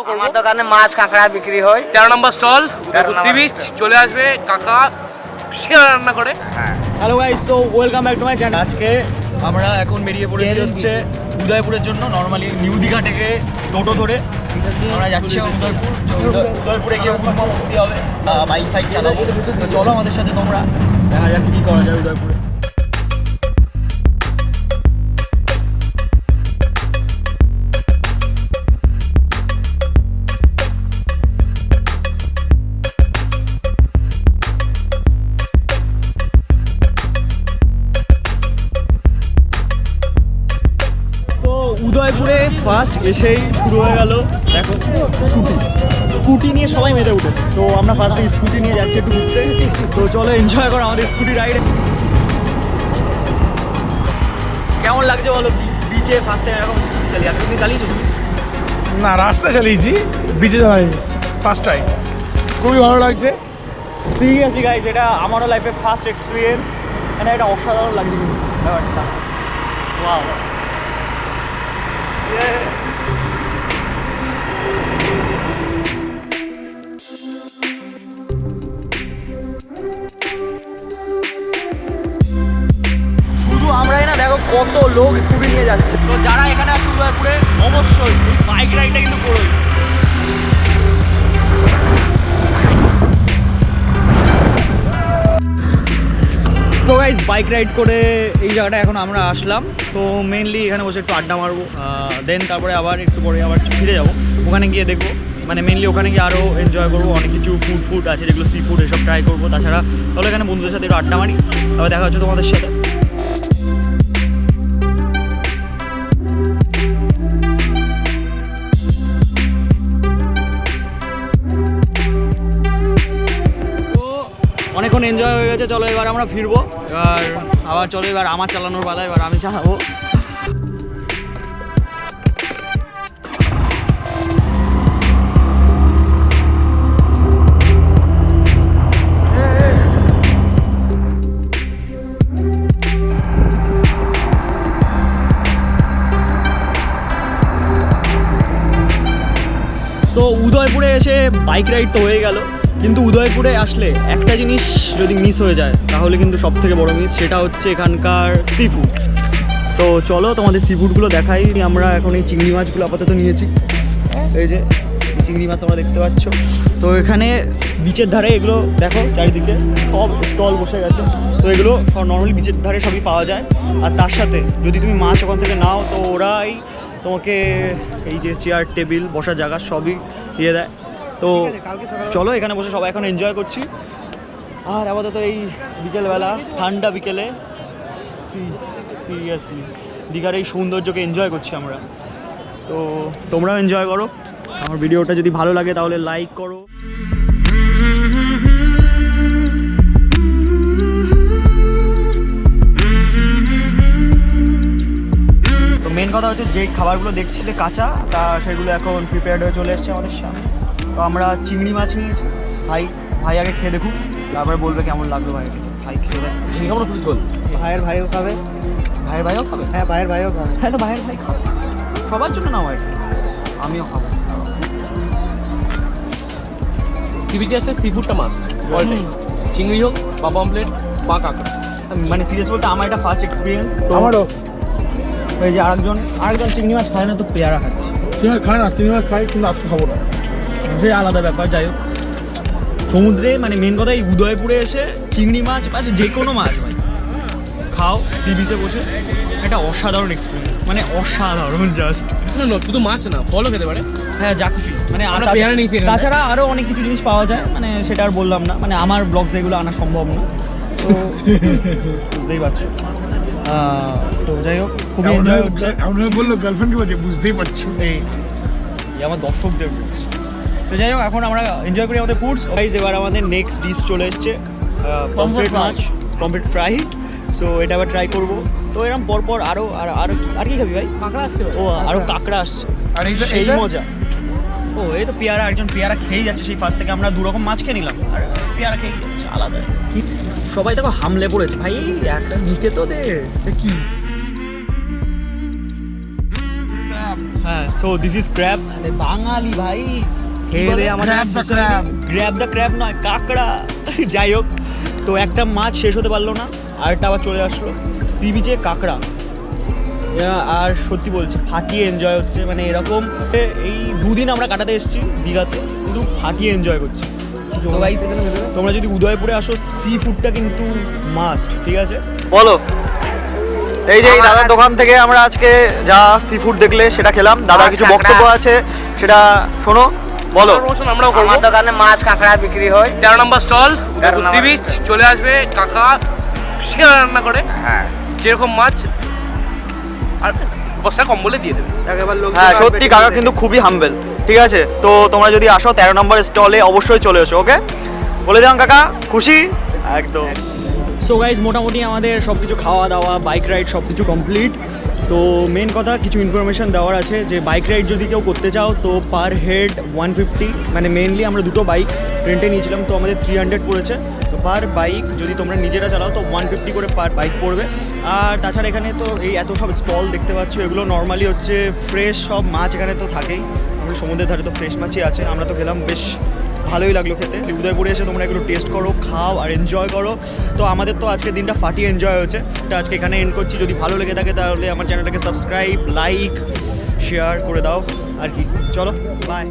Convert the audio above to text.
করবো। আমার দোকানে মাছ কাঁকড়া বিক্রি হয়। 13 নম্বর স্টল সি বিচ, চলে আসবে কাকা সেরা রান্না করে। হ্যালো গাইস, তো welcome back to my channel. আজকে আমরা এখন বেরিয়ে পড়েছি হচ্ছে উদয়পুরের জন্য। নর্মালি নিউ দীঘা থেকে টোটো ধরে আমরা যাচ্ছি উদয়পুর। উদয়পুরে গিয়ে মস্তি হবে, বাইক ফাইক চালাবো। তো চলো আমাদের সাথে, তোমরা দেখা যাক কী করা যায় উদয়পুরে। উদয়পুরে ফার্স্ট এসেই শুরু হয়ে গেল, দেখো স্কুটি নিয়ে সবাই মেতে উঠেছে। তো আমরা ফার্স্টে স্কুটি নিয়ে যাচ্ছি একটু ঘুরতে। তো চলো এনজয় করো আমাদের স্কুটি রাইড। কেমন লাগছে বলো বিচে ফার্স্ট টাইম এরকম চালিয়ে? আগে তুমি চালিয়েছো? না, রাস্তায় চালিয়েছি, বিচে চালাইনি, ফার্স্ট টাইম। খুবই ভালো লাগছে। সিরিয়াসলি গাইজ, এটা আমারও লাইফে ফার্স্ট এক্সপিরিয়েন্স। মানে এটা অসাধারণ লাগছে কিন্তু ব্যাপারটা। ওয়াও, শুধু আমরাই না, দেখো কত লোক স্কুটি নিয়ে যাচ্ছে। তো যারা এখানে আছে উদয়পুরে, অবশ্যই এই বাইক রাইডটা কিন্তু করোই। তো গাইজ, বাইক রাইড করে এই জায়গাটা এখন আমরা আসলাম। তো মেনলি এখানে বসে একটু আড্ডা মারবো, দেন তারপরে আবার একটু পরে আবার ফিরে যাবো। ওখানে গিয়ে দেখবো, মানে মেনলি ওখানে গিয়ে আরও এনজয় করবো। অনেক কিছু ফুড আছে যেগুলো সি ফুড, এসব ট্রাই করবো। তাছাড়া তাহলে এখানে বন্ধুদের সাথে একটু আড্ডা মারি, তারপর দেখা হচ্ছে তোমাদের সাথে। অনেকক্ষণ এনজয় হয়ে গেছে, চলো এবার আমরা ফিরবো। এবার আবার চলো, এবার আমার চালানোর বেলা, এবার আমি চালাবো। তো উদয়পুরে এসে বাইক রাইড তো হয়ে গেল, কিন্তু উদয়পুরে আসলে একটা জিনিস যদি মিস হয়ে যায় তাহলে কিন্তু সব থেকে বড় মিস, সেটা হচ্ছে এখানকার সি ফুড। তো চলো তোমাদের সি ফুডগুলো দেখাই। আমরা এখন এই চিংড়ি মাছগুলো আপাতত নিয়েছি। এই যে চিংড়ি মাছ তোমরা দেখতে পাচ্ছ। তো এখানে বিচের ধারে এগুলো দেখো, চারিদিকে সব স্টল বসে গেছে। তো এগুলো সব নর্মালি বিচের ধারে সবই পাওয়া যায়। আর তার সাথে যদি তুমি মাছ ওখান থেকে নাও, তো ওরাই তোমাকে এই যে চেয়ার টেবিল বসার জায়গা সবই দিয়ে দেয়। তো চলো এখানে বসে সবাই এখন এনজয় করছি। আর আপাতত এই বিকেলবেলা, ঠান্ডা বিকেলে সিরিয়াসলি দীঘার এই সৌন্দর্যকে এনজয় করছি আমরা। তো তোমরাও এনজয় করো। আমার ভিডিওটা যদি ভালো লাগে তাহলে লাইক করো। তো মেন কথা হচ্ছে, যে খাবারগুলো দেখছিলে কাঁচা, তা সেগুলো এখন প্রিপেয়ার্ড হয়ে চলে এসছে আমাদের সামনে। তো আমরা চিংড়ি মাছ নিয়েছি। ভাই আগে খেয়ে দেখুক, তারপরে বলবে কেমন লাগলো ভাই। ভাই খেয়ে দেখ, কেমন ফুল ঝোল। ভাইয়ের ভাইও খাবে। ভাইয়ের ভাইও খাবে? হ্যাঁ, ভাইয়ের ভাইও খাবে। হ্যাঁ, তো ভাইয়ের ভাই খাবে, সবার জন্য না ভাই, আমিও খাবো। সি বিচে আসলে সি ফুডটা মাস্ট অল টাইম। চিংড়ি হোক বা পমপ্লেট বা কাঁকড়া। মানে সিরিয়াস বলতে আমার এটা ফার্স্ট এক্সপিরিয়েন্স। আমারও। ওই যে আরেকজন চিংড়ি মাছ খায় না, তো পেয়ারা খাচ্ছে। চিংড়ি খায় না, চিংড়ি মাছ খাই, কিন্তু আজকে খাবো না। সে আলাদা ব্যাপার। যাই হোক, সমুদ্রে মানে মেন কথা, এই উদয়পুরে এসে চিংড়ি মাছ বা যে কোনো মাছ ভাই খাও সি বিচে বসে, এটা অসাধারণ এক্সপিরিয়েন্স, মানে অসাধারণ জাস্ট। না, শুধু মাছ না, ফলও খেতে পারে। হ্যাঁ, যা খুশি। মানে আমরা পেয়ারা নিয়েছি এখানে। তাছাড়া আরও অনেক কিছু জিনিস পাওয়া যায়, মানে সেটা আর বললাম না, মানে আমার ব্লগস এগুলো আনা সম্ভব না। তো বুঝতেই পারছো। তো যাই হোক, খুবই এনজয় হচ্ছে। এমন বললো গার্লফ্রেন্ড কি বলছে, বুঝতেই পারছি। এই আমার দর্শকদের বলছি। তো যাই হোক, এখন আমরা এনজয় করি আমাদের ফুডস। এবার আমাদের নেক্সট ডিশ চলে এসছে, পমফ্রেট মাছ, পমফ্রেট ফ্রাই। সো এটা আবার ট্রাই করবো। তো এরকম পরপর আরও আর কি খাবি ভাই? কাঁকড়া আসছে। ও, আরও কাঁকড়া আসছে। আর এই মজা। ও, এই তো পেয়ারা, একজন পেয়ারা খেয়েই যাচ্ছে সেই ফার্স্ট থেকে। আমরা দু রকম মাছ খেয়ে নিলাম, আর পেয়ারা খেয়েই যাচ্ছে আলাদা। সবাই দেখো হামলে পড়েছে ভাই, একটা নিতে তো দে। কি হ্যাঁ, সো দিস ইজ ক্র্যাব। বাঙালি ভাই খেয়ে দিয়ে আমাদের গ্র্যাব দ্য ক্র্যাব নয়, কাঁকড়া। যাই হোক, তো একটা মাছ শেষ হতে পারলো না, আরেকটা আবার চলে আসলো। সি বিচে কাঁকড়া, আর সত্যি বলছি ফাটিয়ে এনজয় হচ্ছে। মানে এরকম এই দুদিন আমরা কাটাতে এসেছি দীঘাতে, কিন্তু ফাটিয়ে এনজয় করছি। তো ভাই তোমরা যদি উদয়পুরে আসো, সি ফুডটা কিন্তু মাস্ট, ঠিক আছে? বলো, এই যে এই দাদার দোকান থেকে আমরা আজকে যা সি ফুড দেখলে সেটা খেলাম। দাদা কিছু বক্তব্য আছে, সেটা শোনো, বলো। প্রমোশন আমরাও করবো। আমার দোকানে মাছ কাঁকড়া বিক্রি হয়। 13 নম্বর স্টল, 13 নম্বর। সি বিচ, চলে আসবে। কাকা সেরা রান্না করে, হ্যাঁ যেরকম মাছ আর বস্তা কম বলে দিয়ে দেবে। হ্যাঁ, সত্যি কাকা কিন্তু খুবই হাম্বেল, ঠিক আছে? তো তোমরা যদি আসো 13 নম্বর স্টলে অবশ্যই চলে এসো, ওকে? বলে দিলাম কাকা, খুশি একদম। সো গাইজ, মোটামুটি আমাদের সব কিছু খাওয়া দাওয়া, বাইক রাইড সব কিছু কমপ্লিট। তো মেন কথা কিছু ইনফরমেশান দেওয়ার আছে, যে বাইক রাইড যদি কেউ করতে চাও তো পার হেড 150, মানে মেনলি আমরা দুটো বাইক রেন্টে নিয়েছিলাম, তো আমাদের 300 পড়েছে। তো পার বাইক যদি তোমরা নিজেরা চালাও তো 150 করে পার বাইক পড়বে। আর তাছাড়া এখানে তো এই এত সব স্টল দেখতে পাচ্ছ, এগুলো নর্মালি হচ্ছে ফ্রেশ সব মাছ, এখানে তো থাকেই। আমাদের সমুদ্রের ধারে তো ফ্রেশ মাছই আছে। আমরা তো খেলাম, বেশ ভালোই লাগলো খেতে। উদয়পুরে এসে তোমরা এগুলো টেস্ট করো, খাও আর এনজয় করো। তো আমাদের তো আজকের দিনটা ফাটিয়ে এনজয় হয়েছে। তো আজকে এখানে এন্ড করছি। যদি ভালো লেগে থাকে তাহলে আমার চ্যানেলটাকে সাবস্ক্রাইব, লাইক, শেয়ার করে দাও আর কি। চলো, বাই।